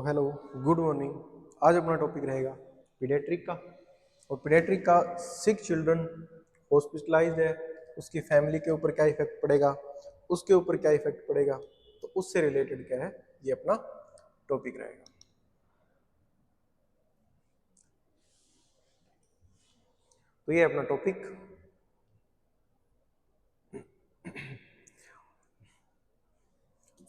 तो hello, good morning. आज अपना टॉपिक रहेगा पीडियाट्रिक का। और पीडियाट्रिक का सिक चिल्ड्रन हॉस्पिटलाइज्ड है, उसकी फैमिली के ऊपर क्या इफेक्ट पड़ेगा, उसके ऊपर क्या इफेक्ट पड़ेगा, तो उससे रिलेटेड क्या है, ये अपना टॉपिक रहेगा। तो ये अपना topic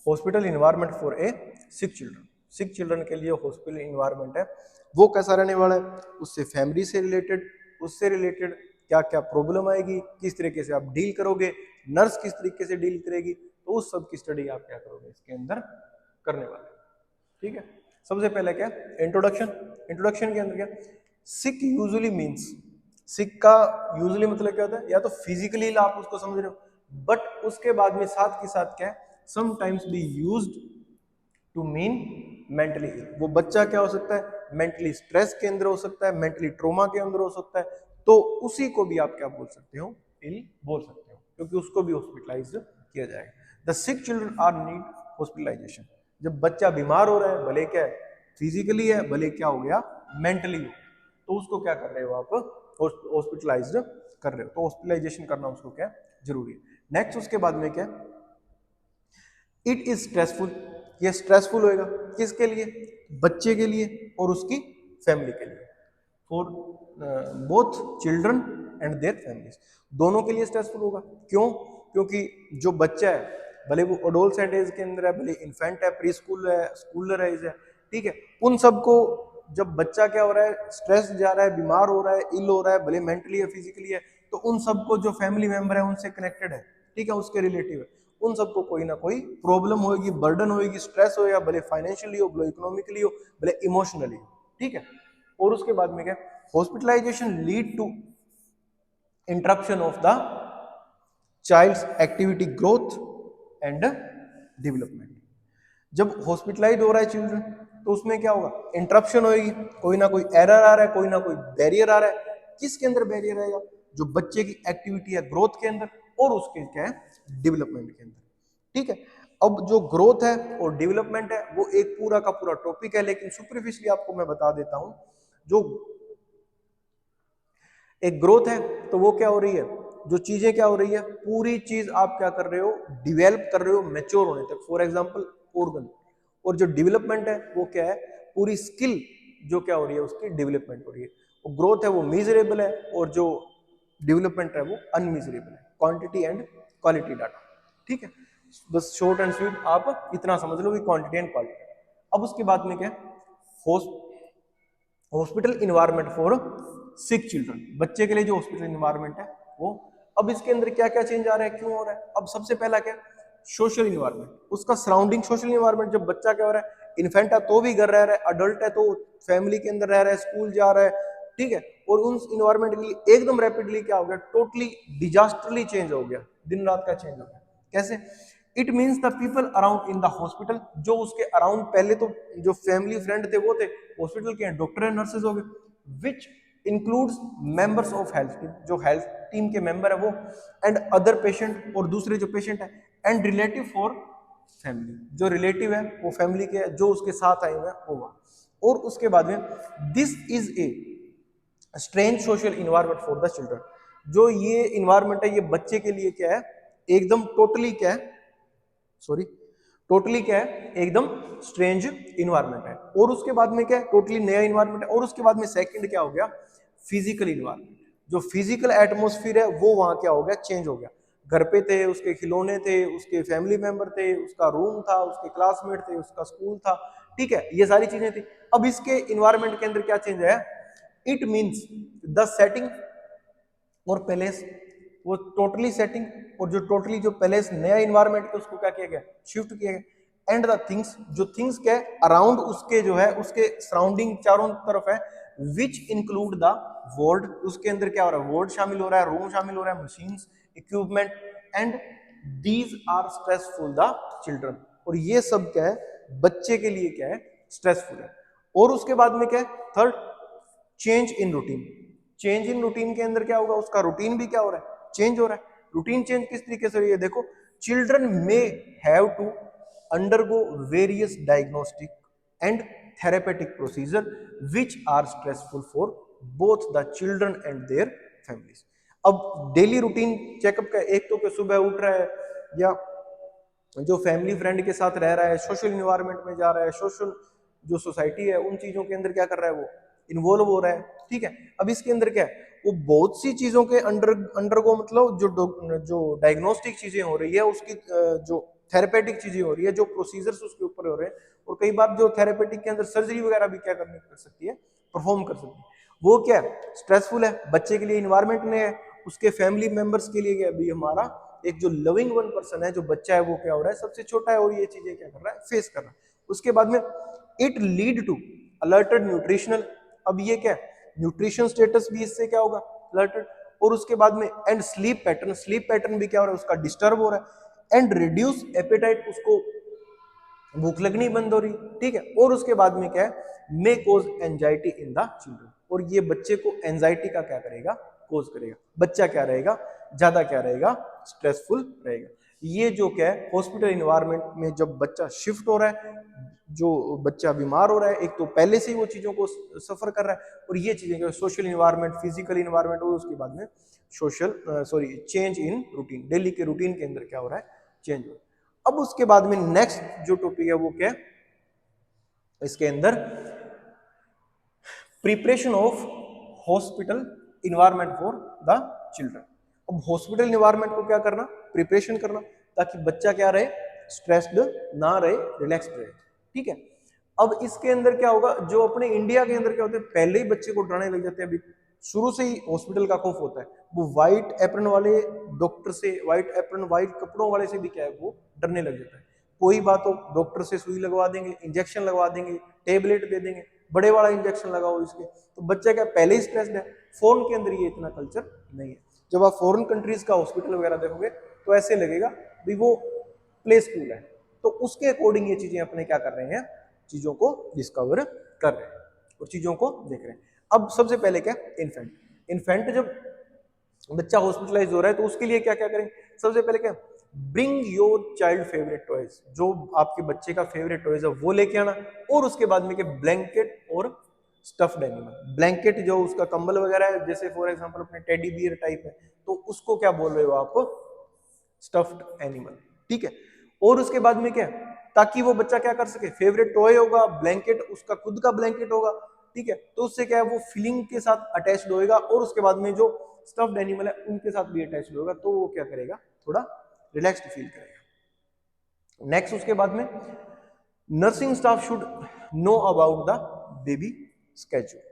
hospital environment for a sick children. Sick children के लिए हॉस्पिटल इन्वायरमेंट है वो कैसा रहने वाला है, उससे फैमिली से रिलेटेड, उससे रिलेटेड क्या क्या प्रॉब्लम आएगी, किस तरीके से आप डील करोगे, नर्स किस तरीके से डील करेगी, तो उस सब की स्टडी आप क्या करोगे इसके अंदर करने वाले। ठीक है, सबसे पहले क्या इंट्रोडक्शन। इंट्रोडक्शन के अंदर क्या, सिक यूजुअली मीन्स, सिक का यूजुअली मतलब क्या होता है, या तो फिजिकली आप उसको समझ रहे हो, बट उसके बाद में साथ के साथ क्या है, sometimes be used to mean mentally ill. वो बच्चा क्या हो सकता है, मेंटली स्ट्रेस के अंदर हो सकता है, मेंटली ट्रोमा के अंदर हो सकता है, तो उसी को भी आप क्या बोल सकते हो, इल बोल सकते हो, क्योंकि उसको भी हॉस्पिटलाइज किया जाएगा। The sick children are need hospitalisation. जब बच्चा बीमार हो रहा है, भले क्या फिजिकली है, भले क्या हो गया मेंटली हो, तो उसको क्या कर रहे हो आप, हॉस्पिटलाइज्ड कर रहे हो, तो हॉस्पिटलाइजेशन करना उसको क्या जरूरी है। नेक्स्ट उसके बाद में क्या, इट इज स्ट्रेसफुल। ये स्ट्रेसफुल होएगा किसके लिए, बच्चे के लिए और उसकी फैमिली के लिए, for both children and their families, दोनों के लिए स्ट्रेसफुल होगा। क्यों, क्योंकि जो बच्चा है, भले वो एडोलसेंट एज के अंदर है, भले इन्फेंट है, प्री स्कूल है, स्कूलर एज है, ठीक है, उन सबको जब बच्चा क्या हो रहा है, स्ट्रेस जा रहा है, बीमार हो रहा है, इल हो रहा है, भले मेंटली है, फिजिकली है, तो उन सबको जो फैमिली मेंबर है उनसे कनेक्टेड है, ठीक है, उसके रिलेटिव है, उन सबको कोई ना कोई प्रॉब्लम होगी, बर्डन होगी, स्ट्रेस हो, या भले फाइनेंशियली हो, भले इकोनॉमिकली हो, भले इमोशनली हो, ठीक है। और उसके बाद में क्या, hospitalisation lead to interruption of the child's activity growth and development. जब हॉस्पिटलाइज हो रहा है चिल्ड्रन, तो उसमें क्या होगा, इंटरप्शन होगी, कोई ना कोई एरर आ रहा है, कोई ना कोई बैरियर आ रहा है। किसके अंदर बैरियर आएगा, जो बच्चे की एक्टिविटी है ग्रोथ के अंदर, और उसके क्या है डेवलपमेंट के अंदर, ठीक है। अब जो ग्रोथ है और डेवलपमेंट है वो एक पूरा का पूरा टॉपिक है, लेकिन सुपरफिशियली आपको मैं बता देता हूं। जो एक ग्रोथ है तो वो क्या हो रही है, जो चीजें क्या हो रही है, पूरी चीज आप क्या कर रहे हो, डिवेल्प कर रहे हो मैच्योर होने तक, फॉर एग्जांपल ऑर्गन। और जो डेवलपमेंट है वो क्या है, पूरी स्किल जो क्या हो रही है, उसकी डेवलपमेंट हो रही है। वो ग्रोथ है वो मीजरेबल है, और जो डेवलपमेंट है वो अनमीजरेबल है, क्वांटिटी एंड क्वालिटी डाटा, ठीक है। बस शॉर्ट एंड स्वीट आप इतना समझ लो कि क्वांटिटी एंड क्वालिटी। अब उसके बाद में क्या, hospital environment for sick children, बच्चे के लिए जो हॉस्पिटल इन्वायरमेंट है वो। अब इसके अंदर क्या क्या चेंज आ रहा है, क्यों हो रहा है, अब सबसे पहला क्या, सोशल इन्वायरमेंट, उसका सराउंडिंग सोशल इन्वायरमेंट। जब बच्चा क्या हो रहा है, इन्फेंट है तो भी घर रह रहा है, अडल्ट है तो फैमिली के अंदर रह रहा है, स्कूल जा रहा है, ठीक है, और उन इन्वायरमेंट के लिए एकदम रैपिडली क्या हो गया, टोटली डिजास्टरली चेंज हो गया, दिन रात का चेंज हो गया। कैसे, it means the people around in the hospital, जो उसके अराउंड पहले तो जो फैमिली फ्रेंड थे वो थे, हॉस्पिटल के डॉक्टर एंड नर्सेज हो गए, which includes members of health team, जो हेल्थ टीम के मेंबर है वो, एंड अदर पेशेंट, और दूसरे जो पेशेंट है, एंड रिलेटिव फॉर फैमिली, जो रिलेटिव है वो फैमिली के जो उसके साथ आए हुए हैं वो वहां। और उसके बाद में this is a strange social environment for the children, जो ये इन्वायरमेंट है ये बच्चे के लिए क्या है, एकदम टोटली क्या है, सॉरी, टोटली क्या है, एकदम स्ट्रेंज इन्वायरमेंट है। और उसके बाद में क्या है, टोटली नया इन्वायरमेंट है। और उसके बाद में सेकंड क्या हो गया, फिजिकल इन्वायरमेंट, जो फिजिकल एटमोस्फियर है वो वहां क्या हो गया, चेंज हो गया। घर पे थे, उसके खिलौने थे, उसके फैमिली मेंबर थे, उसका रूम था, उसके क्लासमेट थे, उसका स्कूल था, ठीक है, ये सारी चीजें थी। अब इसके इन्वायरमेंट के अंदर क्या चेंज है, इट मीन्स द सेटिंग और पैलेस, वो टोटली सेटिंग, और जो टोटली जो पैलेस नया इन्वायरमेंट है उसको क्या किया गया, शिफ्ट किया गया। एंड द थिंग्स, जो थिंग्स क्या है अराउंड उसके, जो है उसके सराउंडिंग चारों तरफ है, विच इंक्लूड द वार्ड, उसके अंदर क्या हो रहा है, वार्ड शामिल हो रहा है, रूम शामिल हो रहा है, machines, equipment, and these are stressful the children, और ये सब क्या है बच्चे के लिए क्या है, स्ट्रेसफुल है। और उसके बाद में क्या है, third, change in routine. Change in routine के अंदर क्या होगा, उसका रूटीन भी क्या हो रहा है, चेंज हो रहा है। रूटीन चेंज किस तरीके से, ये देखो, children may have to undergo various diagnostic and therapeutic procedure which are stressful for both the children and their families. अब डेली रूटीन चेकअप का एक तो सुबह उठ रहा है या जो फैमिली फ्रेंड के साथ रह रहा है, सोशल इन्वायरमेंट में जा रहा है, सोशल जो सोसाइटी है उन चीजों के अंदर क्या कर रहा है, वो इन्वॉल्व हो रहा है, ठीक है। अब इसके अंदर क्या है, वो बहुत सी चीजों के अंडरगो मतलब जो डायग्नोस्टिक चीजें हो रही है उसकी जो थेरेपेटिक चीजें हो रही है, जो प्रोसीजर्स उसके ऊपर हो रहे हैं, और कई बार जो थेरेपेटिक के अंदर सर्जरी वगैरह भी क्या कर सकती है, परफॉर्म कर सकती है। वो क्या है, स्ट्रेसफुल है बच्चे के लिए, इन्वायरमेंट में है, उसके फैमिली मेंबर्स के लिए क्या है, हमारा एक जो लविंग वन पर्सन है, जो बच्चा है, वो क्या हो रहा है, सबसे छोटा है और ये चीजें क्या कर रहा है, फेस कर रहा है। उसके बाद में it lead to altered nutritional, अब ये क्या है, न्यूट्रिशन स्टेटस भी इससे क्या होगा, अलर्टेड, और उसके बाद में एंड स्लीप पैटर्न भी क्या हो रहा है, उसका डिस्टर्ब हो रहा है, एंड रिड्यूस एपेटाइट, उसको भूख लगनी बंद हो रही, ठीक है। और उसके बाद में क्या है, मे कोज एंजाइटी इन द चिल्ड्रन, और ये बच्चे को एंजाइटी का क्या करेगा, कोज करेगा, बच्चा क्या रहेगा, ज्यादा क्या रहेगा, स्ट्रेसफुल रहेगा। ये जो क्या है, हॉस्पिटल इन्वायरमेंट में जब बच्चा शिफ्ट हो रहा है, जो बच्चा बीमार हो रहा है, एक तो पहले से ही वो चीजों को सफर कर रहा है, और ये चीजें सोशल इन्वायरमेंट, फिजिकल इन्वायरमेंट, और उसके बाद में चेंज इन रूटीन, डेली के रूटीन के अंदर क्या हो रहा है, चेंज हो रहा है। अब उसके बाद में नेक्स्ट जो टॉपिक है वो क्या है, इसके अंदर preparation of hospital environment for the children. अब हॉस्पिटल इन्वायरमेंट को क्या करना, प्रिपरेशन करना, ताकि बच्चा क्या रहे, स्ट्रेस्ड ना रहे, रिलैक्स्ड रहे, ठीक है। अब इसके अंदर क्या होगा, जो अपने इंडिया के अंदर क्या होता है, पहले ही बच्चे को डराने लग जाते हैं, अभी शुरू से ही हॉस्पिटल का खौफ होता है, वो व्हाइट एप्रन वाले डॉक्टर से, व्हाइट एप्रन व्हाइट कपड़ों वाले से भी क्या है, वो डरने लग जाता है। कोई बात हो, डॉक्टर से सुई लगवा देंगे, इंजेक्शन लगवा देंगे, टेबलेट दे देंगे, बड़े वाला इंजेक्शन लगाओ इसके, तो बच्चा क्या पहले ही स्ट्रेस्ड है। फॉरेन के अंदर ये इतना कल्चर नहीं है। जब आप फॉरेन कंट्रीज का हॉस्पिटल वगैरह देखोगे तो ऐसे लगेगा भी वो प्ले स्कूल है, तो उसके अकॉर्डिंग ये चीजें अपने क्या कर रहे हैं, चीजों को डिस्कवर कर रहे हैं और चीजों को देख रहे हैं। अब सबसे पहले क्या, इन्फेंट जब बच्चा हॉस्पिटलाइज हो रहा है तो उसके लिए क्या क्या करें, सबसे पहले क्या, bring your child favourite toys, जो आपके बच्चे का फेवरेट टॉयज है वो लेके आना, और उसके बाद में क्या, ब्लैंकेट और स्टफ्ड एनिमल। ब्लैंकेट जो उसका कंबल वगैरह है, जैसे फॉर एग्जांपल अपने टेडी बियर टाइप है, तो उसको क्या बोल रहे हो आप, स्टफ्ड एनिमल, ठीक है। और उसके बाद में क्या, ताकि वो बच्चा क्या कर सके, फेवरेट टॉय होगा, ब्लैंकेट उसका खुद का ब्लैंकेट होगा, ठीक है, तो उससे क्या है, वो फीलिंग के साथ अटैच्ड होएगा, और उसके बाद में जो स्टफ्ड एनिमल है उनके साथ भी अटैच्ड होगा, तो वो क्या करेगा, थोड़ा रिलैक्स्ड फील करेगा। नेक्स्ट उसके बाद में nursing staff should know about the baby schedule.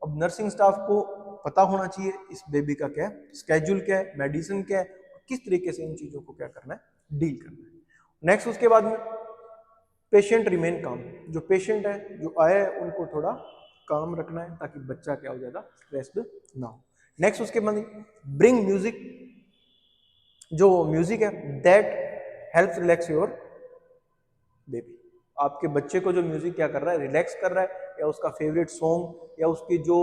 अब नर्सिंग स्टाफ को पता होना चाहिए इस बेबी का क्या है, स्केड्यूल क्या है, मेडिसिन क्या है, किस तरीके से इन चीजों को क्या करना है, डील करना है। नेक्स्ट उसके बाद में पेशेंट रिमेन काम, जो पेशेंट है, जो आए है, उनको थोड़ा काम रखना है, ताकि बच्चा क्या हो, ज्यादा स्ट्रेस्ड ना हो। नेक्स्ट उसके बाद ब्रिंग म्यूजिक, जो म्यूजिक है that helps relax your baby. आपके बच्चे को जो म्यूजिक क्या कर रहा है, रिलैक्स कर रहा है, या उसका फेवरेट सॉन्ग या उसकी जो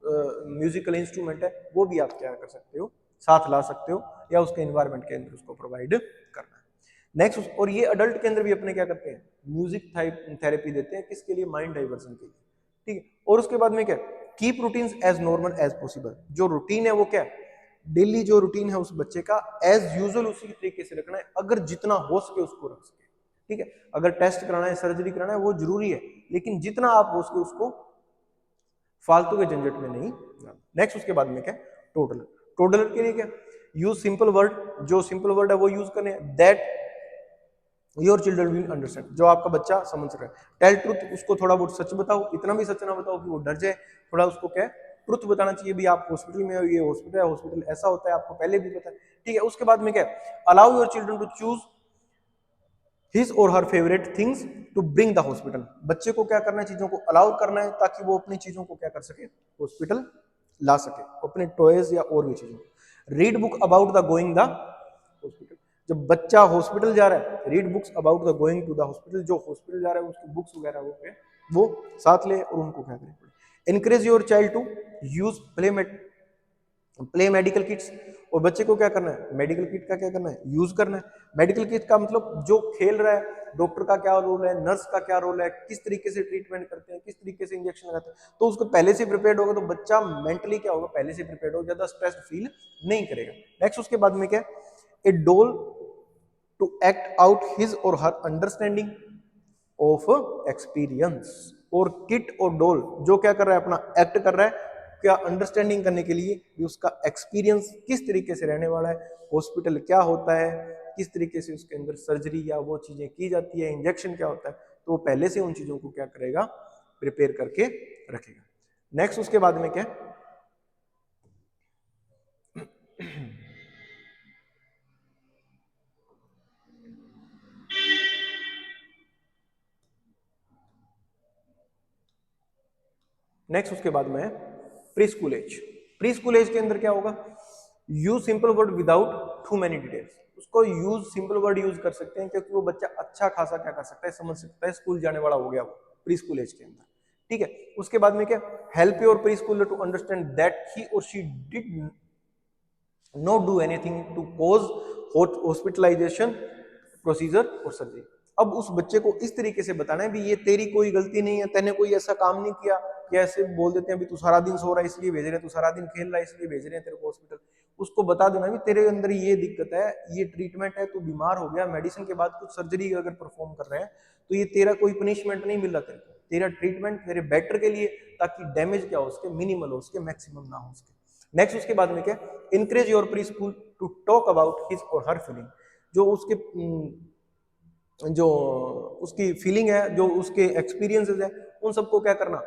म्यूजिकल इंस्ट्रूमेंट है वो भी आप क्या कर सकते हो, साथ ला सकते हो, या उसके एनवायरनमेंट के अंदर उसको प्रोवाइड करना है। नेक्स्ट, और ये अडल्ट के अंदर भी अपने क्या करते हैं, म्यूजिक थेरेपी देते हैं, किसके लिए, माइंड डाइवर्सन के लिए, ठीक है। और उसके बाद में क्या, keep routines as normal as possible, जो रूटीन है वो क्या, डेली जो रूटीन है उस बच्चे का एज यूजुअल उसी तरीके से रखना है, अगर जितना हो सके उसको रख सके, ठीक है। अगर टेस्ट कराना है, सर्जरी कराना है, वो जरूरी है, लेकिन जितना आप हो सके उसको फालतू के झंझट में नहीं। नेक्स्ट उसके बाद में क्या, टोटलर। टोटलर के लिए क्या, यूज सिंपल वर्ड, जो सिंपल वर्ड है वो यूज करने, that your children will understand, जो आपका बच्चा समझ रहा है। टेल ट्रुथ, उसको थोड़ा बहुत सच बताओ, इतना भी सच ना बताओ कि वो डर जाए, थोड़ा उसको क्या ट्रुथ बताना चाहिए, भी आप हॉस्पिटल में हो, ये हॉस्पिटल है, हॉस्पिटल ऐसा होता है, आपको पहले भी पता है, ठीक है। उसके बाद में क्या, allow your children to choose his और her favourite things to bring the hospital, बच्चे को क्या करना है, चीजों को अलाउ करना है, ताकि वो अपनी चीजों को क्या कर सके, हॉस्पिटल ला सके, अपने टॉयज या और भी चीजों। Read book about the going the hospital, जब बच्चा हॉस्पिटल जा रहा है, read books about the going to the hospital, जो हॉस्पिटल जा रहा है उसकी बुक्स वगैरह वो साथ ले, और उनको क्या करें। Encourage your child to use play medical kits, और बच्चे को क्या करना है, मेडिकल किट का क्या करना है, यूज करना है। मेडिकल किट का मतलब जो खेल रहा है, डॉक्टर का क्या रोल है, नर्स का क्या रोल है, किस तरीके से ट्रीटमेंट करते हैं, किस तरीके से इंजेक्शन लगाते हैं, तो उसको पहले से प्रिपेयर्ड होगा, तो बच्चा मेंटली क्या होगा, पहले से प्रिपेयर्ड होगा, ज्यादा स्ट्रेस फील नहीं करेगा। नेक्स्ट उसके बाद में क्या, ए डोल टू एक्ट आउट हिज और हर अंडरस्टैंडिंग ऑफ एक्सपीरियंस। और किट और डोल जो क्या कर रहा है, अपना एक्ट कर रहा है, क्या अंडरस्टैंडिंग करने के लिए कि उसका एक्सपीरियंस किस तरीके से रहने वाला है, हॉस्पिटल क्या होता है, किस तरीके से उसके अंदर सर्जरी या वो चीजें की जाती है, इंजेक्शन क्या होता है, तो वो पहले से उन चीजों को क्या करेगा, प्रिपेयर करके रखेगा। नेक्स्ट उसके बाद में क्या, नेक्स्ट उसके बाद में preschool age. Preschool age के अंदर क्या होगा, use simple word without too many details. उसको यूज सिंपल वर्ड यूज कर सकते हैं, क्योंकि वो बच्चा अच्छा खासा क्या कर सकता है, समझ सकता है, स्कूल जाने वाला हो गया वो प्री स्कूल एज के अंदर, ठीक है। उसके बाद में क्या, help your preschooler to understand that he और she did not do anything to cause hospitalisation procedure और सर्जरी। अब उस बच्चे को इस तरीके से बताना है भी ये तेरी कोई गलती नहीं है, तैने कोई ऐसा काम नहीं किया, कि ऐसे बोल देते हैं भी तू सारा दिन सो रहा है इसलिए भेज रहे हैं, तू सारा दिन खेल रहा है इसलिए भेज रहे हैं तेरे को हॉस्पिटल। उसको बता देना भी तेरे अंदर ये दिक्कत है, ये ट्रीटमेंट है, तू बीमार हो गया, मेडिसिन के बाद कुछ सर्जरी अगर परफॉर्म कर रहे हैं, तो ये तेरा कोई पनिशमेंट नहीं मिल रहा तेरे को, तेरा ट्रीटमेंट तेरे बेटर के लिए, ताकि डैमेज क्या हो उसके, मिनिमल हो उसके, मैक्सिमम ना हो उसके। नेक्स्ट उसके बाद में क्या, encourage your preschool to talk about his और हर फीलिंग। जो उसके जो उसकी फीलिंग है, जो उसके एक्सपीरियंसेस है, उन सबको क्या करना,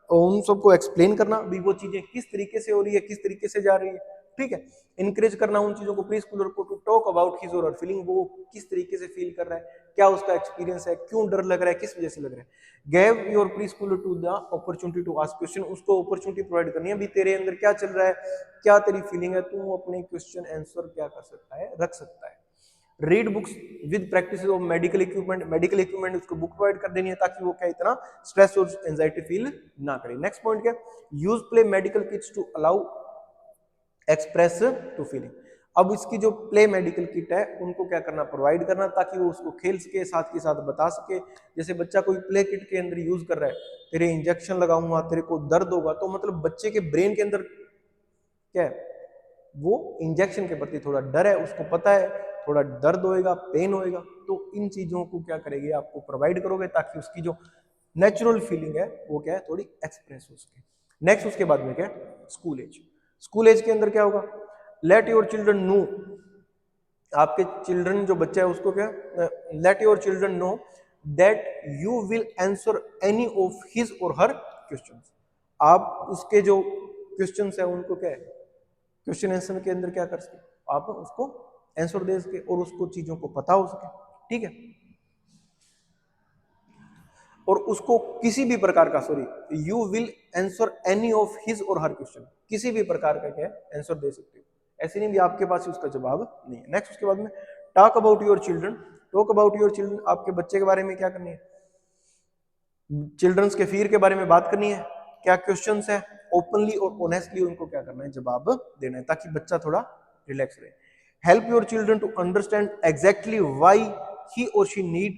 उन सबको एक्सप्लेन करना भी वो चीजें किस तरीके से हो रही है, किस तरीके से जा रही है, ठीक है। इनकरेज करना उन चीजों को, प्री स्कूलर को, टू टॉक अबाउट हिज और हर फीलिंग, वो किस तरीके से फील कर रहा है, क्या उसका एक्सपीरियंस है, क्यों डर लग रहा है, किस वजह से लग रहा है। Gave your preschooler to the opportunity to ask question. उसको अपॉर्चुनिटी प्रोवाइड करनी है भी तेरे अंदर क्या चल रहा है, क्या तेरी फीलिंग है, तू अपने क्वेश्चन आंसर क्या कर सकता है, रख सकता है। Read books with practice of medical equipment. Medical equipment उसको बुक प्रोवाइड कर देनी है, ताकि वो क्या इतना स्ट्रेस और एंजाइटी फील ना करे। नेक्स्ट पॉइंट क्या, use play medical kits to allow express to feeling. अब इसकी जो प्ले मेडिकल किट है उनको क्या करना, प्रोवाइड करना, ताकि वो उसको खेल सके, साथ के साथ बता सके। जैसे बच्चा कोई प्ले किट के अंदर यूज कर रहा है, तेरे इंजेक्शन लगाऊंगा, तेरे को दर्द होगा, तो मतलब बच्चे के ब्रेन के अंदर क्या है, वो इंजेक्शन के प्रति थोड़ा डर है, उसको पता है थोड़ा दर्द होएगा, पेन होएगा, तो इन चीजों को क्या करेगी, आपको प्रोवाइड करोगे, ताकि उसकी जो नेचुरल फीलिंग है वो क्या है, थोड़ी एक्सप्रेस हो सके। नेक्स्ट उसके बाद में क्या, स्कूल एज। स्कूल एज के अंदर क्या होगा, लेट योर चिल्ड्रन नो। आपके चिल्ड्रन जो बच्चा है उसको क्या, let your children know that you will answer any of his और हर क्वेश्चंस। आप उसके जो क्वेश्चंस है उनको क्या है, क्वेश्चन आंसर के अंदर क्या कर सके, आप उसको आंसर दे सके और उसको चीजों को पता हो सके, ठीक है। और उसको किसी भी प्रकार का, sorry, you will answer any of his और हर क्वेश्चन, किसी भी प्रकार का क्या आंसर दे सकते हो, ऐसे नहीं भी आपके पास ही उसका जवाब नहीं है। नेक्स्ट उसके बाद में talk about your children. Talk about your children, आपके बच्चे के बारे में क्या करनी है, चिल्ड्रंस के फियर के बारे में बात करनी है, क्या क्वेश्चंस है, ओपनली और ऑनेस्टली उनको क्या करना है, जवाब देना है, ताकि बच्चा थोड़ा रिलैक्स रहे। Help your children to understand exactly why he और she need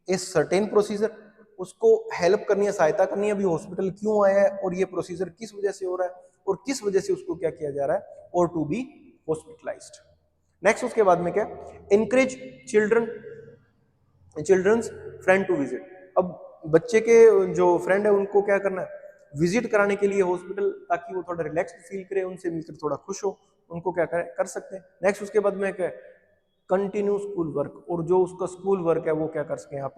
a certain procedure. उसको हेल्प करनी है, सहायता करनी है, अभी हॉस्पिटल क्यों आया है और ये प्रोसीजर किस वजह से हो रहा है और किस वजह से उसको क्या किया जा रहा है, और टू बी हॉस्पिटलाइज्ड। नेक्स्ट उसके बाद में क्या, encourage children's friend to visit. अब बच्चे के जो फ्रेंड है उनको क्या करना है, विजिट कराने के लिए हॉस्पिटल, ताकि वो थोड़ा रिलैक्स फील करे, उनसे मिलकर थोड़ा खुश हो, उनको क्या कर सकते हैं। नेक्स्ट उसके बाद में क्या, कंटिन्यू स्कूल वर्क। और जो उसका स्कूल वर्क है वो क्या कर सके, आप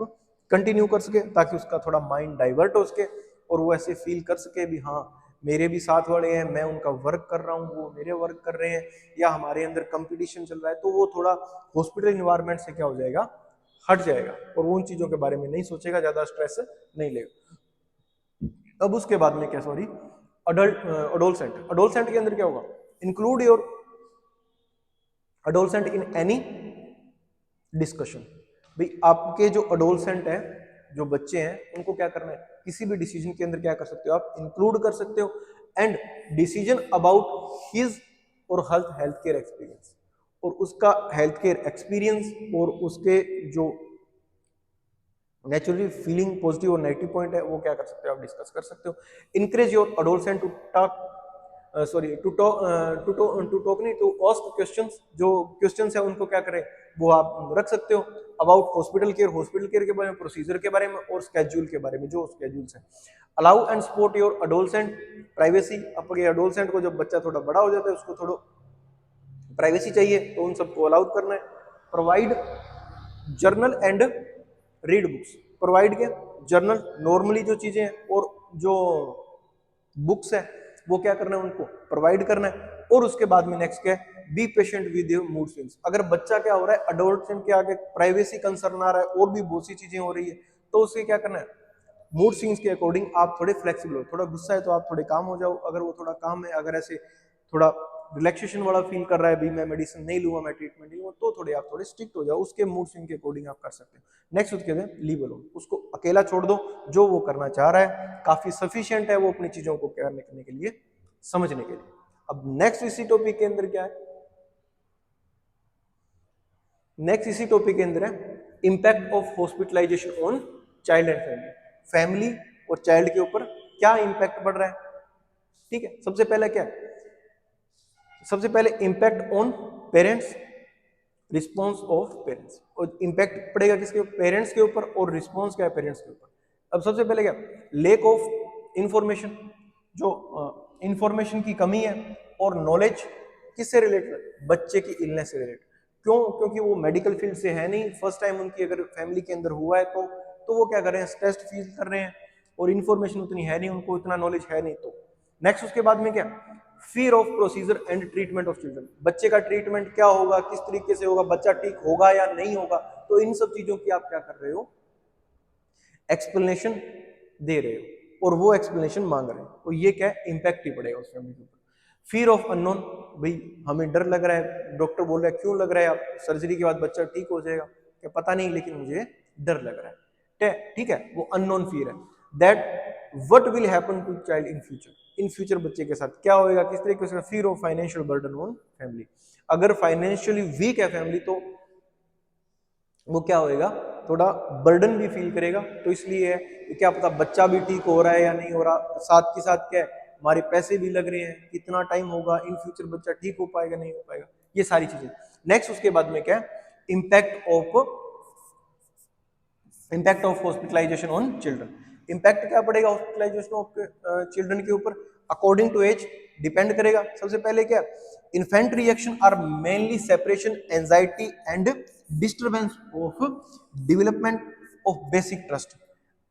कंटिन्यू कर सके, ताकि उसका थोड़ा माइंड डाइवर्ट हो सके और वो ऐसे फील कर सके भी हाँ मेरे भी साथ वाले हैं, मैं उनका वर्क कर रहा हूँ, वो मेरे वर्क कर रहे हैं, या हमारे अंदर कंपटीशन चल रहा है, तो वो थोड़ा हॉस्पिटल इन्वायरमेंट से क्या हो जाएगा, हट जाएगा, और वो उन चीजों के बारे में नहीं सोचेगा, ज्यादा स्ट्रेस नहीं लेगा। अब उसके बाद में क्या, सॉरी, अडोलसेंट। अडोलसेंट के अंदर क्या होगा, include your adolescent in any discussion. भाई आपके जो अडोलसेंट है, जो बच्चे हैं, उनको क्या करना है, किसी भी डिसीजन के अंदर क्या कर सकते हो, आप इंक्लूड कर सकते हो। एंड डिसीजन अबाउट हिज और हेल्थ केयर एक्सपीरियंस, और उसका हेल्थ केयर एक्सपीरियंस और उसके जो नेचुरली फीलिंग पॉजिटिव और नेगेटिव पॉइंट है वो क्या कर सकते हो आप डिस्कस कर सकते हो। Encourage your adolescent to talk to talk नहीं, टू आस्क क्वेश्चंस, जो क्वेश्चंस है उनको क्या करें वो आप रख सकते हो अबाउट हॉस्पिटल केयर के बारे में, प्रोसीजर के बारे में और स्केड्यूल के बारे में, जो स्केड्यूल्स हैं। Allow and support your adolescent privacy, आपके अडोलसेंट को जब बच्चा थोड़ा बड़ा हो जाता है उसको थोड़ा प्राइवेसी चाहिए तो उन सबको अलाउ करना है। Provide journal and read books, provide क्या जर्नल नॉर्मली जो चीजें हैं और जो बुक्स है वो क्या करना है उनको प्रोवाइड करना है। और उसके बाद में नेक्स्ट क्या है, be patient with your mood swings. अगर बच्चा क्या हो रहा है अडोलसेंट के आगे प्राइवेसी कंसर्न आ रहा है और भी बहुत सी चीजें हो रही है तो उसे क्या करना है मूड स्विंग्स के अकॉर्डिंग आप थोड़े फ्लेक्सिबल हो। थोड़ा गुस्सा है तो आप थोड़े काम हो जाओ, अगर वो थोड़ा काम है, अगर ऐसे थोड़ा रिलैक्सेशन वाला फील कर रहा है भी मैं मेडिसिन नहीं लूंगा मैं ट्रीटमेंट नहीं लूंगा तो थोड़े आप थोड़े स्ट्रिक्ट हो जाओ, उसके मूड स्विंग के अकॉर्डिंग आप कर सकते हो। नेक्स्ट उसके बाद लीव अलोन, उसको अकेला छोड़ दो, जो वो करना चाह रहा है काफी सफिशिएंट है वो अपनी चीजों को करने के लिए समझने के लिए। अब नेक्स्ट इसी टॉपिक के अंदर क्या है, नेक्स्ट इसी टॉपिक के अंदर है impact of hospitalisation on child and family. Family और चाइल्ड के ऊपर क्या इंपैक्ट पड़ रहा है, ठीक है। सबसे पहले क्या है, सबसे पहले impact on parents, response of parents, और इंपैक्ट पड़ेगा किसके ऊपर पेरेंट्स के ऊपर, और रिस्पॉन्स क्या है पेरेंट्स के ऊपर। अब सबसे पहले क्या लेक ऑफ इंफॉर्मेशन, जो इंफॉर्मेशन की कमी है, और नॉलेज किससे रिलेटेड बच्चे की इलनेस से रिलेटेड। क्यों, क्योंकि वो मेडिकल फील्ड से है नहीं, फर्स्ट टाइम उनकी अगर फैमिली के अंदर हुआ है तो वो क्या कर रहे हैं स्ट्रेस्ड फील कर रहे हैं और इन्फॉर्मेशन उतनी है नहीं, उनको इतना नॉलेज है नहीं। तो नेक्स्ट उसके बाद में क्या fear of procedure and treatment of children, बच्चे का ट्रीटमेंट क्या होगा, किस तरीके से होगा, बच्चा ठीक होगा या नहीं होगा, तो इन सब चीजों की आप क्या कर रहे हो एक्सप्लेनेशन दे रहे हो और वो एक्सप्लेनेशन मांग रहे हो, तो ये क्या है इंपैक्ट ही पड़ेगा उस फैमिली के ऊपर। फियर ऑफ अननोन, भाई हमें डर लग रहा है, डॉक्टर बोल रहा है क्यों लग रहा है, आप सर्जरी के बाद बच्चा ठीक हो जाएगा क्या पता नहीं लेकिन मुझे डर लग रहा है, ठीक है, वो अननोन फियर है। That what will happen to child in future, in future बच्चे के साथ क्या होएगा, किस तरीके से। Fear of financial burden on family, अगर फाइनेंशियली वीक है फैमिली तो वो क्या होएगा थोड़ा बर्डन भी फील करेगा, तो इसलिए है क्या पता बच्चा भी ठीक हो रहा है या नहीं हो रहा, साथ के साथ क्या है हमारे पैसे भी लग रहे हैं, कितना टाइम होगा इन फ्यूचर बच्चा ठीक हो पाएगा नहीं हो पाएगा, ये सारी चीजें। नेक्स्ट उसके बाद में क्या है impact of hospitalisation on children, impact क्या पड़ेगा हॉस्पिटलाइजेशन ऑफ चिल्ड्रन के ऊपर, अकॉर्डिंग टू एज डिपेंड करेगा। सबसे पहले क्या infant reaction are mainly separation anxiety and disturbance of development of basic trust.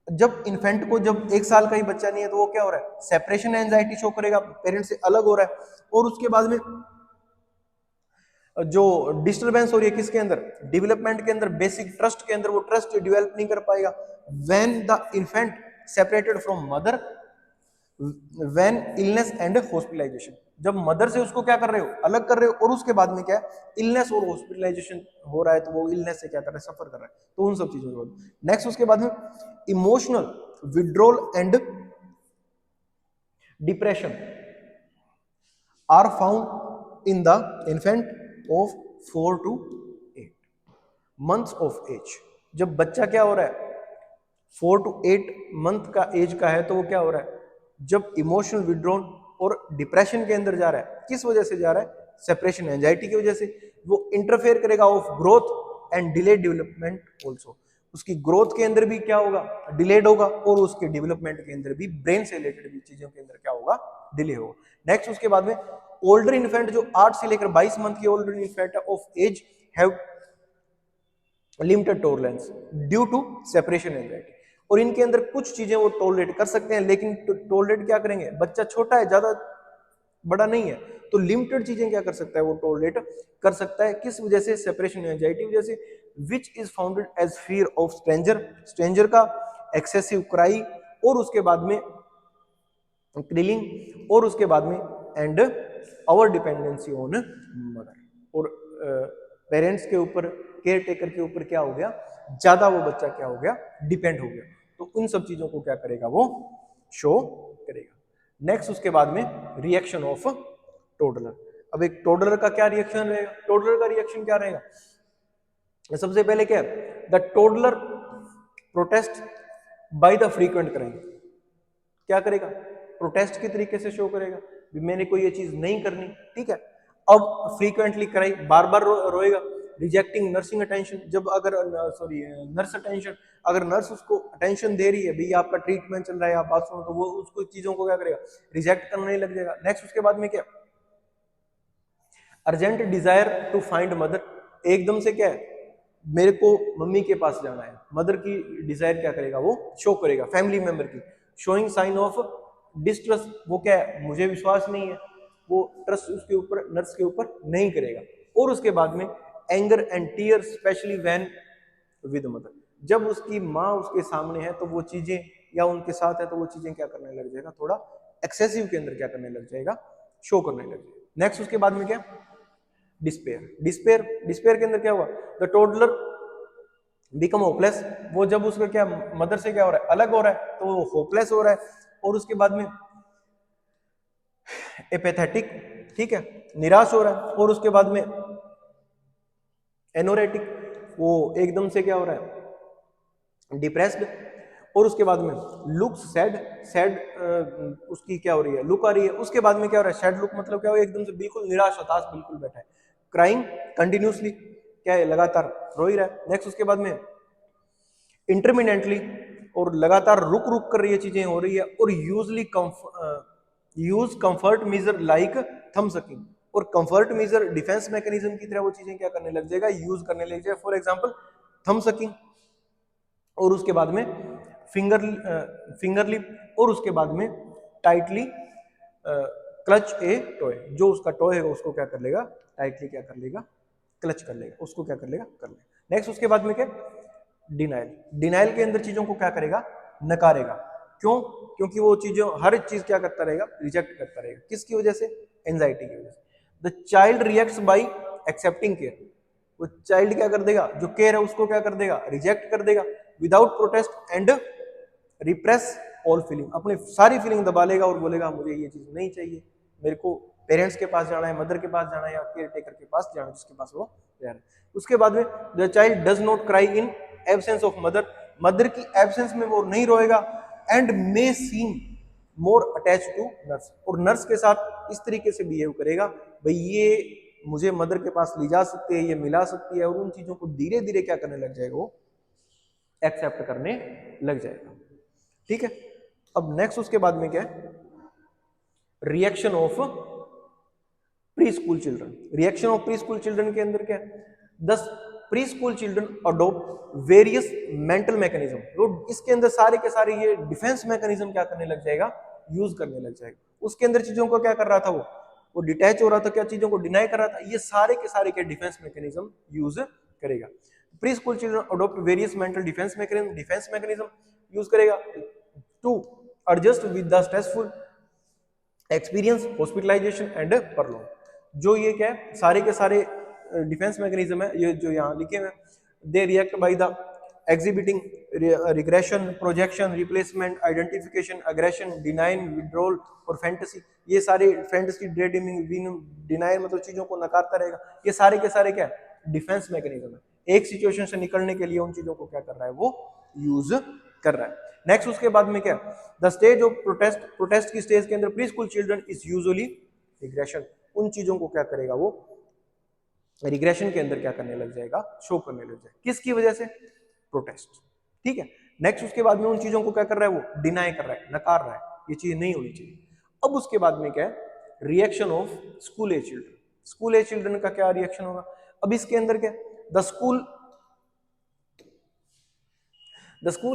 जब इन्फेंट को जब 1 साल का ही बच्चा नहीं है तो वो क्या हो रहा है सेपरेशन एंजाइटी शो करेगा, पेरेंट्स से अलग हो रहा है, और उसके बाद में जो डिस्टरबेंस हो रही है किसके अंदर डेवलपमेंट के अंदर, बेसिक ट्रस्ट के अंदर, वो ट्रस्ट डेवलप नहीं कर पाएगा। When the infant separated from mother, when illness and hospitalisation, जब मदर से उसको क्या कर रहे हो अलग कर रहे हो, और उसके बाद में क्या इलनेस और हॉस्पिटलाइजेशन हो रहा है तो वो इलनेस से क्या कर रहा है सफर कर रहा है, तो उन सब चीजों के बाद नेक्स्ट उसके बाद में emotional withdrawal and depression are found in the infant of 4 to 8 months of age. जब बच्चा क्या हो रहा है 4 to 8 मंथ का एज का है तो वो क्या हो रहा है जब इमोशनल विड्रॉल और डिप्रेशन के अंदर जा रहा है, किस वजह से जा रहा है सेपरेशन एंजाइटी की वजह से, वो इंटरफेयर करेगा of growth and delayed development also, उसकी ग्रोथ के अंदर भी क्या होगा डिलेड होगा, और उसके डेवलपमेंट के अंदर भी ब्रेन से रिलेटेड भी चीजों के अंदर क्या होगा डिले होगा। नेक्स्ट उसके बाद में ओल्डर इन्फेंट जो 8 से लेकर 22 मंथ के older infant of age have limited tolerance due to separation anxiety, और इनके अंदर कुछ चीजें वो टॉलरेट कर सकते हैं, लेकिन टॉलरेट क्या करेंगे बच्चा छोटा है ज्यादा बड़ा नहीं है तो लिमिटेड चीजें क्या कर सकता है वो टॉलरेट कर सकता है, किस वजह से सेपरेशन एंजाइटी वजह से, which is founded as fear of stranger, stranger का एक्सेसिव क्राई, और उसके बाद में क्रिलिंग, और उसके बाद में and our dependency on mother, और पेरेंट्स के ऊपर केयर टेकर के ऊपर क्या हो गया ज्यादा वो बच्चा क्या हो गया डिपेंड हो गया, तो उन सब चीजों को क्या करेगा वो शो करेगा। नेक्स्ट उसके बाद में रिएक्शन ऑफ टोडलर, अब एक टोडलर का क्या रिएक्शन रहेगा, टोडलर का रिएक्शन क्या रहेगा, सबसे पहले क्या है, the toddler protest by the frequent crime, क्या करेगा, प्रोटेस्ट के तरीके से शो करेगा, मैंने कोई ये चीज नहीं करनी, ठीक है। अब फ्रीक्वेंटली क्राई, बार बार रोएगा, रिजेक्टिंग नर्सिंग अटेंशन, जब अगर सॉरी नर्स अटेंशन, अगर नर्स उसको अटेंशन दे रही है, भैया आपका ट्रीटमेंट चल रहा है, आप बात सुनो, तो वो उसको चीजों को क्या करेगा, रिजेक्ट करने लग जाएगा। नेक्स्ट उसके बाद में क्या, urgent desire to find mother, एकदम से क्या है, मेरे को मम्मी के पास जाना है, मदर की डिजायर क्या करेगा, वो शो करेगा, फैमिली मेंबर की, शोइंग साइन ऑफ डिस्ट्रस्ट, वो क्या है, मुझे विश्वास नहीं है, वो ट्रस्ट उसके ऊपर, नर्स के ऊपर नहीं करेगा। और उसके बाद में anger and tear specially when with mother, जब उसकी माँ उसके सामने है तो वो चीजें, या उनके साथ है तो वो चीजें क्या करने लग जाएगा, थोड़ा एक्सेसिव के अंदर क्या करने लग जाएगा, शो करने लग जाएगा। नेक्स्ट उसके बाद में क्या, डिस्पेयर, डिस्पेयर, डिस्पेयर के अंदर क्या हुआ, द टोडलर बिकम होपलेस, वो जब उसका क्या मदर से क्या हो रहा है, अलग हो रहा है, तो वो होपलेस हो रहा है। और उसके बाद में एपेथेटिक, ठीक है, निराश हो रहा है। और उसके बाद में एनोरेटिक, वो एकदम से क्या हो रहा है, डिप्रेस्ड। और उसके बाद में लुक्स सैड, सैड उसकी क्या हो रही है, लुक आ रही है। उसके बाद में क्या हो रहा है, सैड लुक मतलब क्या हो, एकदम से बिल्कुल निराश हताश बिल्कुल बैठा है। क्राइंग कंटिन्यूसली, क्या है, लगातार रो ही रहा है। नेक्स्ट उसके बाद में इंटरमिनेंटली, और लगातार रुक रुक कर ये चीजें हो रही है। और usually use comfort measure like thumb sucking, और कंफर्ट मेजर डिफेंस मैकेनिज्म की तरह वो चीजें क्या करने लग जाएगा, यूज करने लग जाएगा। फॉर एग्जांपल थम सकिंग, और उसके बाद में फिंगरलिप, और उसके बाद में टाइटली क्लच ए टॉय, जो उसका टॉय है उसको क्या कर लेगा, टाइटली क्या कर लेगा, क्लच कर लेगा, उसको क्या कर लेगा, कर लेगा। नेक्स्ट उसके बाद में क्या, डिनाइल, डिनाइल के अंदर चीजों को क्या करेगा, नकारेगा। क्यों, क्योंकि वो चीजों, हर चीज क्या करता रहेगा, रिजेक्ट करता रहेगा। किसकी वजह से, एंजाइटी की वजह से। The child reacts bye accepting care, वो चाइल्ड क्या कर देगा, जो केयर है उसको क्या कर देगा, रिजेक्ट कर देगा, without protest and repress all feeling, अपनी सारी फीलिंग दबा लेगा और बोलेगा मुझे ये चीज नहीं चाहिए, मेरे को पेरेंट्स के पास जाना है, मदर के पास जाना है, या केयर टेकर के पास जाना है, जिसके पास वो रह रहा है। उसके बाद में the child does not cry in absence of mother, mother की एब्सेंस में वो नहीं रोएगा। And may seem more attach to nurse, और नर्स के साथ इस तरीके से बिहेव करेगा, भाई ये मुझे मदर के पास ले जा सकती है, ये मिला सकती है, और उन चीजों को धीरे धीरे क्या करने लग जाएगा, वो एक्सेप्ट करने लग जाएगा। ठीक है। अब नेक्स्ट उसके बाद में क्या है, reaction of pre school children, reaction of pre school children के अंदर क्या है, 10 pre school children adopt various mental mechanism, तो इसके अंदर सारे के सारे ये डिफेंस मैकेनिज्म क्या करने लग जाएगा, यूज करने लग जाएगा। उसके अंदर चीजों को क्या कर रहा था, वो डिटैच हो रहा था, क्या चीजों को डिनाई कर रहा था, ये सारे के सारे क्या डिफेंस मैकेनिज्म यूज करेगा। Preschool children adopt various mental defence mechanism use करेगा to adjust with the stressful experience, hospitalisation and परलोन। जो ये क्या है, सारे के सारे डिफेंस मैकेनिज्म है, ये जो यहाँ लिखे हुए, they react by the exhibiting regression, projection, replacement, identification, aggression, denying, withdrawal और फैंटेसी। ये सारे फैंटेसी, ड्रेडिंग, डिनाइन मतलब चीजों को नकारता रहेगा। ये सारे के सारे क्या है, डिफेंस मैकेनिज्म है। एक सिचुएशन से निकलने के लिए उन चीजों को क्या कर रहा है, वो यूज कर रहा है। नेक्स्ट उसके बाद में क्या, the stage of protest, protest की स्टेज के अंदर pre school children is usually regression, उन चीजों को क्या करेगा, वो रिग्रेशन के अंदर क्या करने लग जाएगा, शो करने लग जाएगा। किसकी वजह से, प्रोटेस्ट। ठीक है। नेक्स्ट उसके बाद में उन चीजों को क्या कर रहा है, वो डिनाई कर रहा है, नकार रहा है, ये चीज नहीं होनी चाहिए। अब उसके बाद में क्या है, reaction of school age children, school age children का क्या रिएक्शन होगा। अब इसके अंदर क्या, the school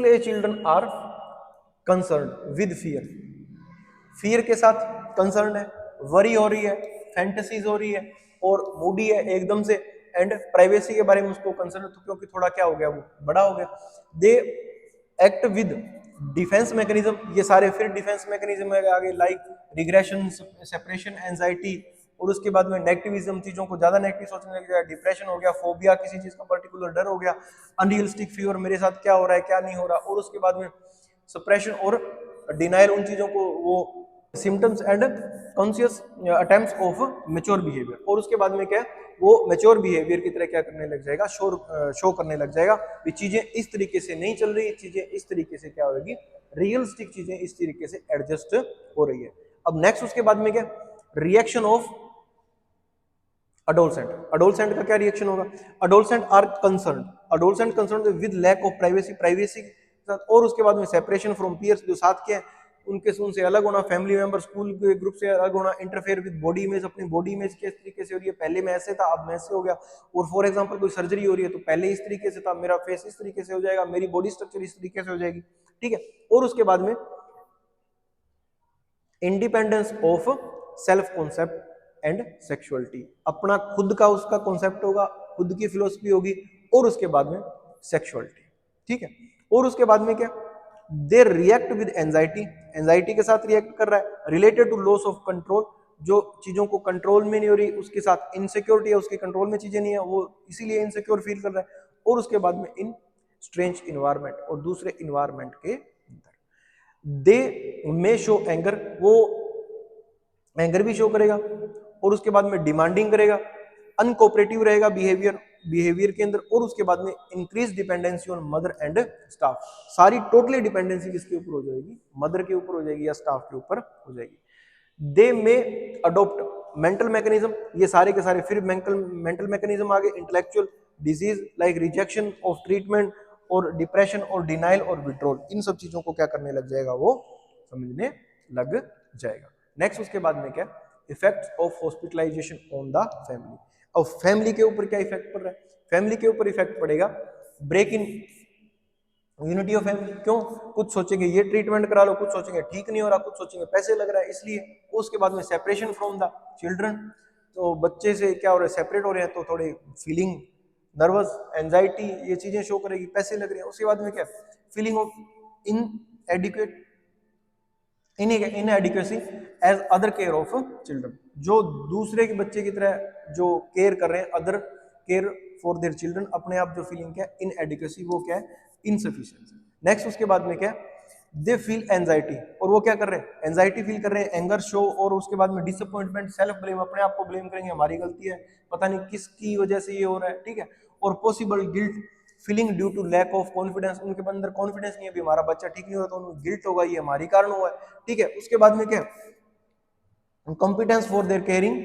age children are concern with fear, fear के साथ कंसर्न है, वरी हो रही है, फैंटेसीज हो रही है, और मूडी है एकदम से, एंड प्राइवेसी के बारे में उसको कंसर्न, तो क्योंकि थोड़ा क्या हो गया, वो बड़ा हो गया। They act with defence mechanism, ये सारे फिर डिफेंस मैकेनिज्म है आगे, लाइक रिग्रेशन, सेपरेशन, एंजाइटी, और उसके बाद में नेगेटिविज्म, चीजों को ज्यादा नेगेटिव सोचने लग गया, डिप्रेशन हो गया, फोबिया, किसी चीज का पर्टिकुलर डर हो गया, अनरियलिस्टिक फीवर, मेरे साथ क्या हो रहा है क्या नहीं हो रहा, और उसके बाद में सप्रेशन और डिनायल, उन चीजों को वो symptoms and conscious attempts of mature behaviour, और उसके बाद में क्या है, वो मेच्योर बिहेवियर की तरह क्या करने लग जाएगा, शो करने लग जाएगा। ये चीजें इस तरीके से नहीं चल रही, चीजें इस तरीके से क्या होगी, रियलिस्टिक चीजें इस तरीके से एडजस्ट हो रही है। अब नेक्स्ट उसके बाद में क्या, रिएक्शन ऑफ अडोलसेंट। अडोलसेंट का क्या रिएक्शन होगा, adolescent are concern, adolescent concern with lack of privacy, privacy के साथ, और उसके बाद में सेपरेशन फ्रॉम पीयर्स, जो साथ के हैं उनके उनसे अलग होना, फैमिली मेंबर स्कूल के ग्रुप से अलग होना, इंटरफेयर विद बॉडी इमेज, अपनी बॉडी इमेज किस तरीके से हो रही है, पहले मैं ऐसे था अब मैं ऐसे हो गया, और फॉर एग्जांपल कोई सर्जरी हो रही है तो पहले इस तरीके से था, मेरा फेस इस तरीके से हो जाएगा, मेरी बॉडी स्ट्रक्चर इस तरीके से हो जाएगी, ठीक है। और उसके बाद में independence of self concept and sexuality, अपना खुद का उसका कॉन्सेप्ट होगा, खुद की फिलोसफी होगी, और उसके बाद में सेक्सुअलिटी, ठीक है। और उसके बाद में क्या, they react with anxiety, anxiety के साथ रिएक्ट कर रहा है, related to loss of control, जो चीजों को कंट्रोल में नहीं हो रही, उसके साथ इनसिक्योरिटी है, उसके कंट्रोल में चीजें नहीं है, वो इसीलिए इनसिक्योर फील कर रहा है। और उसके बाद में इन स्ट्रेंज इन्वायरमेंट, और दूसरे इन्वायरमेंट के दे मे शो एंगर, वो एंगर भी शो करेगा, और उसके बाद में डिमांडिंग करेगा, अनकोऑपरेटिव रहेगा बिहेवियर के अंदर, और उसके बाद में increase dependency on mother and staff, सारी टोटली डिपेंडेंसी किसके ऊपर हो जाएगी, मदर के ऊपर हो जाएगी या स्टाफ के ऊपर हो जाएगी। दे मे अडोप्ट मेंटल मैकेनिज्म, ये सारे के सारे फिर मेंटल मैकेनिज्म आ गए, intellectual disease like rejection of treatment और डिप्रेशन और डिनाइल और विड्रॉल, इन सब चीजों को क्या करने लग जाएगा, वो समझने लग जाएगा। नेक्स्ट उसके बाद में क्या, effects of hospitalisation on the family. अब फैमिली के ऊपर क्या इफेक्ट पड़ रहा है, फैमिली के ऊपर इफेक्ट पड़ेगा break in unity of family, क्यों, कुछ सोचेंगे ये ट्रीटमेंट करा लो, कुछ सोचेंगे ठीक नहीं हो रहा, कुछ सोचेंगे पैसे लग रहा है इसलिए। उसके बाद में सेपरेशन फ्रॉम द चिल्ड्रन, तो बच्चे से क्या हो रहा है, सेपरेट हो रहे हैं, तो थोड़ी फीलिंग नर्वस, एंजाइटी, ये चीजें शो करेगी, पैसे लग रहे हैं। उसके बाद में क्या, feeling of inadequate inadequacy as other care of children, जो दूसरे के बच्चे की तरह जो केयर कर रहे हैं, other care for their children, अपने आप जो फीलिंग क्या है इनएडिक्वेसी, वो क्या है, इनसफिशिएंसी। नेक्स्ट उसके बाद में क्या, दे फील एंजाइटी, और वो क्या कर रहे हैं, एंजाइटी फील कर रहे हैं, एंगर शो, और उसके बाद में डिसअपॉइंटमेंट, सेल्फ ब्लेम, अपने आप को ब्लेम करेंगे, हमारी गलती है, पता नहीं किसकी वजह से ये हो रहा है, ठीक है। और possible guilt feeling due to lack of confidence, उनके अंदर कॉन्फिडेंस नहीं है, भी हमारा बच्चा ठीक नहीं हो रहा तो उनको गिल्ट होगा, ये हमारी कारण हुआ है, ठीक है। उसके बाद में क्या, competence for their caring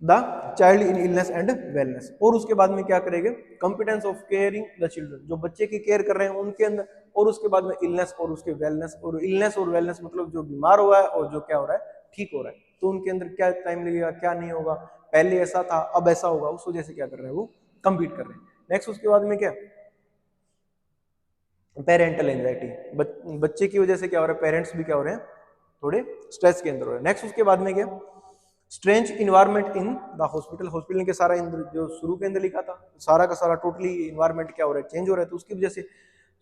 the child in illness and wellness, और उसके बाद में क्या करेंगे, competence of caring the children, जो बच्चे की केयर कर रहे हैं उनके अंदर, और उसके बाद में इलनेस और उसके वेलनेस, और इलनेस और वेलनेस मतलब जो बीमार हुआ है और जो क्या हो रहा है, ठीक हो रहा है, तो उनके अंदर क्या टाइम लगेगा, क्या नहीं होगा, पहले ऐसा था अब ऐसा होगा, उस वजह से क्या कर रहे हैं, वो कंपीट कर रहे हैं। नेक्स्ट उसके बाद में क्या, पेरेंटल एंजाइटी, बच्चे की वजह से क्या हो रहा है, पेरेंट्स भी क्या हो रहे हैं, थोड़े स्ट्रेस के अंदर हो रहे हैं। नेक्स्ट उसके बाद में क्या, strange environment in the hospital, hospital के सारा जो शुरू के अंदर लिखा था, सारा का सारा टोटली इन्वायरमेंट क्या हो रहा है, चेंज हो रहा है, तो उसकी वजह से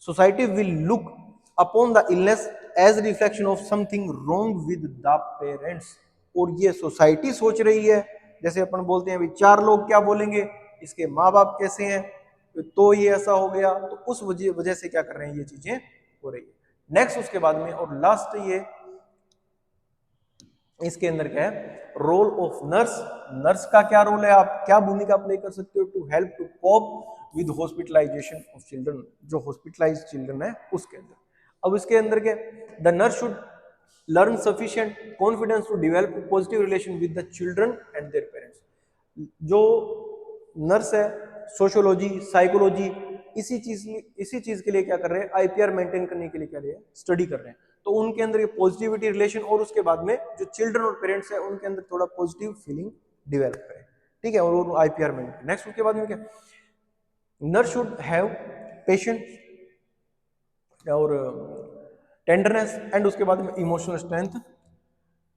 society will look upon the illness as reflection of something wrong with the parents, और ये सोसाइटी सोच रही है, जैसे अपन बोलते हैं चार लोग क्या बोलेंगे, इसके माँ बाप कैसे हैं, तो ये ऐसा हो गया, तो उस वजह से क्या कर रहे हैं, ये चीजें हो रही है। नेक्स्ट उसके बाद में और लास्ट ये इसके अंदर क्या है, रोल ऑफ नर्स, नर्स का क्या रोल है, आप क्या भूमिका प्ले कर सकते हो, to help to cope with hospitalisation of children, जो हॉस्पिटलाइज्ड चिल्ड्रन है उसके अंदर। अब इसके अंदर क्या, the nurse should learn sufficient confidence to develop positive relation with the children and their parents, जो नर्स है सोशियोलॉजी साइकोलॉजी इसी चीज के लिए क्या कर रहे हैं, आईपीआर मेंटेन करने के लिए क्या रहे हैं, स्टडी कर रहे हैं, तो उनके अंदर ये पॉजिटिविटी रिलेशन, और उसके बाद में जो चिल्ड्रन और पेरेंट्स है उनके अंदर थोड़ा पॉजिटिव फीलिंग डेवलप करें, ठीक है, और आईपीआर मेंटेन। नेक्स्ट उसके बाद में क्या, नर्स शुड हैव पेशेंस और टेंडरनेस एंड उसके बाद में emotional strength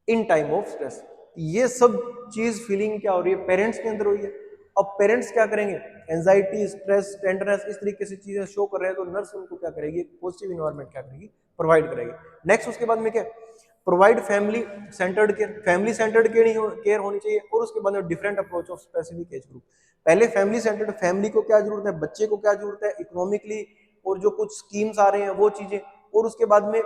in time of stress, ये सब चीज फीलिंग क्या हो रही है, पेरेंट्स के अंदर हुई है। अब पेरेंट्स क्या करेंगे, एंजाइटी स्ट्रेस टेंडरनेस इस तरीके से चीजें शो कर रहे हैं, तो नर्स उनको क्या करेगी, पॉजिटिव इन्वायरमेंट क्या करेगी, प्रोवाइड करेगी। नेक्स्ट उसके बाद में क्या, provide family centred care, family centred care होनी चाहिए, और उसके बाद में different approach of specific age group. पहले फैमिली सेंटर्ड, फैमिली को क्या जरूरत है, बच्चे को क्या जरूरत है इकोनॉमिकली, और जो कुछ स्कीम्स आ रहे हैं वो चीजें, और उसके बाद में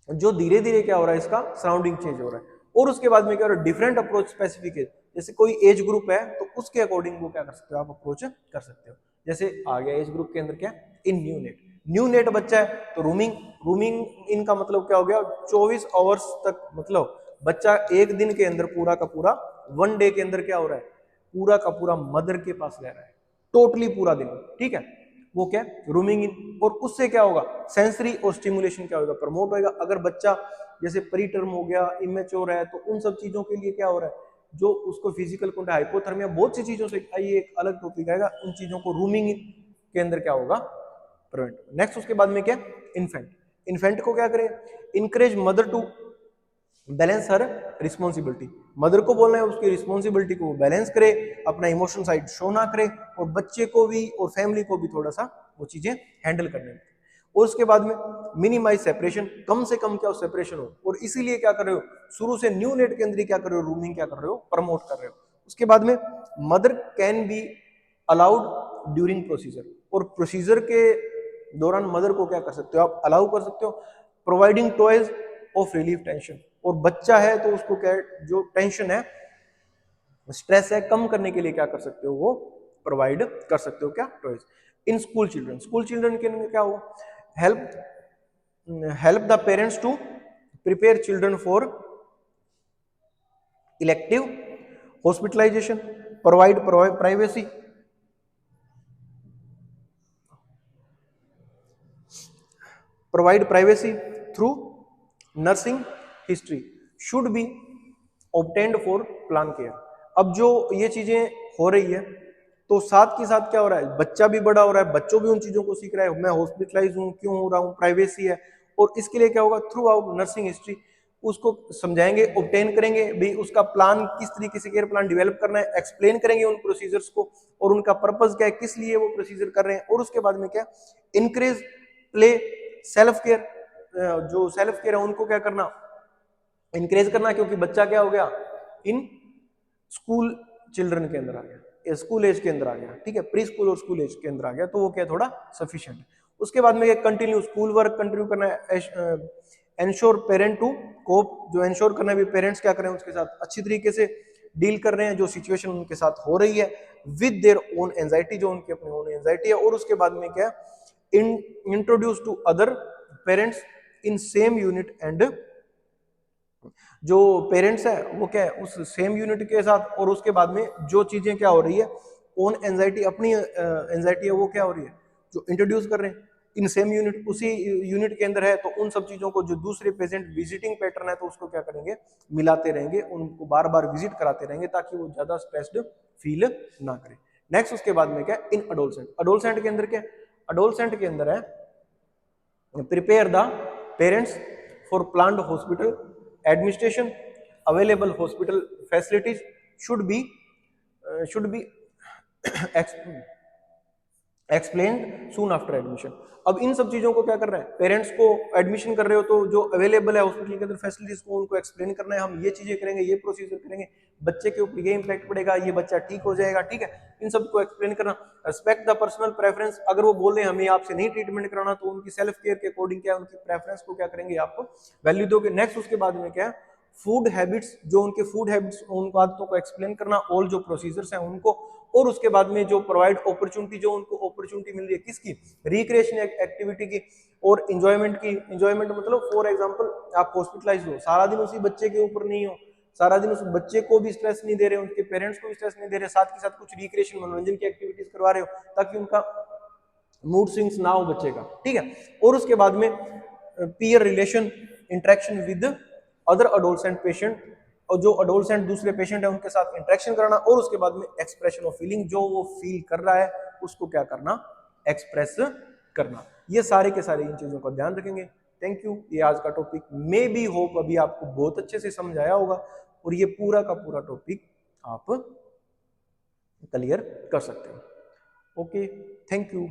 जो धीरे धीरे क्या हो रहा है, इसका सराउंडिंग चेंज हो रहा है। और उसके बाद में क्या हो रहा है, डिफरेंट अप्रोच स्पेसिफिक एज, जैसे कोई एज ग्रुप है तो उसके अकॉर्डिंग वो क्या कर सकते हो, आप अप्रोच कर सकते हो। जैसे आ गया एज ग्रुप के अंदर क्या, इन न्यू नेट, न्यू नेट बच्चा है तो रूमिंग, रूमिंग इनका मतलब क्या हो गया, 24 आवर्स तक, मतलब बच्चा एक दिन के अंदर पूरा का पूरा, वन डे के अंदर क्या हो रहा है, पूरा का पूरा मदर के पास रह रहा है, टोटली पूरा दिन, ठीक है, वो क्या, रूमिंग इन। और उससे क्या होगा, सेंसरी और स्टिमुलेशन क्या होगा, प्रमोट होगा। अगर बच्चा जैसे प्री टर्म हो गया, इमेच्योर है, तो उन सब चीजों के लिए क्या हो रहा है, जो उसको फिजिकल हाइपोथर्मिया, बहुत सी चीजों से, आइए एक अलग टॉपिक आएगा, उन चीजों को रूमिंग इन के अंदर क्या होगा, प्रिवेंट। नेक्स्ट उसके बाद में क्या, इन्फेंट, इन्फेंट को क्या करें, encourage mother to balance her responsibility, mother को बोलना है उसकी रिस्पॉन्सिबिलिटी को बैलेंस करे, अपना इमोशन साइड शो ना करे, और बच्चे को भी और फैमिली को भी थोड़ा सा वो चीजें हैंडल करने में। और उसके बाद में मिनिमाइज सेपरेशन, कम से कम क्या हो सेपरेशन हो, और इसीलिए क्या कर रहे हो, शुरू से न्यू नेट के अंदर क्या कर रहे हो, रूमिंग क्या कर रहे हो, प्रमोट कर रहे हो। उसके बाद में mother can be allowed during procedure, और प्रोसीजर के दौरान मदर को क्या कर सकते हो, आप अलाउ कर सकते हो, providing toys of relief tension, और बच्चा है तो उसको क्या, जो टेंशन है, स्ट्रेस है, कम करने के लिए क्या कर सकते हो, वो प्रोवाइड कर सकते हो क्या, toys. In school children, school children के लिए क्या हो, help, help the parents to prepare children for elective hospitalisation, provide privacy, provide privacy through nursing history should be obtained for plan care. अब जो ये चीजें हो रही है, तो साथ के साथ क्या हो रहा है, बच्चा भी बड़ा हो रहा है, बच्चों भी उन चीजों को सीख रहा है, मैं हॉस्पिटलाइज हूँ, क्यों हो रहा हूँ, प्राइवेसी है। और इसके लिए क्या होगा, थ्रू आउट नर्सिंग हिस्ट्री उसको समझाएंगे, ऑब्टेन करेंगे भी, उसका प्लान किस तरीके से केयर प्लान डेवलप करना है, एक्सप्लेन करेंगे उन प्रोसीजर्स को, और उनका पर्पस क्या है, किस लिए वो प्रोसीजर कर रहे हैं। और उसके बाद में क्या, इंक्रीज प्ले सेल्फ केयर, जो सेल्फ केयर है उनको क्या करना, इंकरेज करना, क्योंकि बच्चा क्या हो गया, इन स्कूल चिल्ड्रन के अंदर आ गया, स्कूल एज के अंदर आ गया, ठीक है, प्री स्कूल और स्कूल एज के अंदर आ गया, तो वो क्या थोड़ा सफिशिएंट। उसके बाद में कंटिन्यू स्कूल वर्क कंटिन्यू करना है, एंश्योर पेरेंट टू कोप, जो एंश्योर करना है भी पेरेंट्स क्या करें, उसके साथ अच्छी तरीके से डील कर रहे हैं, जो सिचुएशन उनके साथ हो रही है, विद देयर ओन एंजाइटी, जो उनकी अपनी ओन एंजाइटी है। और उसके बाद में क्या, introduce to other parents in same unit, and जो पेरेंट्स है वो क्या है उस सेम यूनिट के साथ, और उसके बाद में जो चीजें क्या हो रही है, ओन एंजाइटी, अपनी एंजाइटी है वो क्या हो रही है, जो इंट्रोड्यूस कर रहे हैं इन सेम यूनिट, उसी यूनिट के अंदर है, तो उन सब चीजों को जो दूसरे पेशेंट विजिटिंग पैटर्न है, तो उसको क्या करेंगे, मिलाते रहेंगे, उनको बार बार विजिट कराते रहेंगे, ताकि वो ज्यादा स्ट्रेस्ड फील ना करें। नेक्स्ट उसके बाद में क्या, इन अडोलसेंट, अडोलसेंट के अंदर क्या, अडोलसेंट के अंदर है prepare the parents for planned hospital administration, available hospital facilities should be explain soon after admission. अब इन सब चीजों को क्या कर रहे हैं, पेरेंट्स को एडमिशन कर रहे हो तो जो अवेलेबल है हॉस्पिटल के अंदर फैसिलिटीज को उनको एक्सप्लेन करना है, हम ये चीजें करेंगे, ये प्रोसीजर करेंगे, बच्चे के ऊपर ये इंपैक्ट पड़ेगा, ये बच्चा ठीक हो जाएगा, ठीक है, इन सब को एक्सप्लेन करना। रिस्पेक्ट द पर्सनल प्रेफरेंस, अगर वो बोल रहे हैं हमें आपसे नहीं ट्रीटमेंट कराना, तो उनकी सेल्फ केयर के अकॉर्डिंग क्या है, उनकी प्रेफरेंस को क्या करेंगे, आप वैल्यू दोगे। नेक्स्ट उसके बाद में क्या है, फूड हैबिट्स, जो उनके फूड हैबिट्स, उन आदतों को एक्सप्लेन करना, और जो प्रोसीजर्स हैं उनको। और उसके बाद में जो प्रोवाइड अपॉर्चुनिटी, जो उनको अपॉर्चुनिटी मिल रही है किसकी, रिक्रिएशन एक्टिविटी की और इंजॉयमेंट की। इंजॉयमेंट मतलब फॉर एग्जांपल आप हॉस्पिटलाइज हो, सारा दिन उसी बच्चे के ऊपर नहीं हो, सारा दिन उस बच्चे को भी स्ट्रेस नहीं दे रहे, उनके पेरेंट्स को भी स्ट्रेस नहीं दे रहे, साथ के साथ कुछ रिक्रिएशन मनोरंजन की एक्टिविटीज करवा रहे हो, ताकि उनका मूड स्विंग्स ना हो बच्चे का, ठीक है। और उसके बाद में peer relation, interaction with other adolescent patient, और जो अडोलसेंट दूसरे पेशेंट है उनके साथ इंटरेक्शन कराना। और उसके बाद में एक्सप्रेशन ऑफ फीलिंग, जो वो फील कर रहा है उसको क्या करना, एक्सप्रेस करना। ये सारे के सारे इन चीजों का ध्यान रखेंगे। Thank you. ये आज का टॉपिक मे बी होप अभी आपको बहुत अच्छे से समझ आया होगा, और ये पूरा का पूरा टॉपिक आप क्लियर कर सकते हो। Okay, thank you.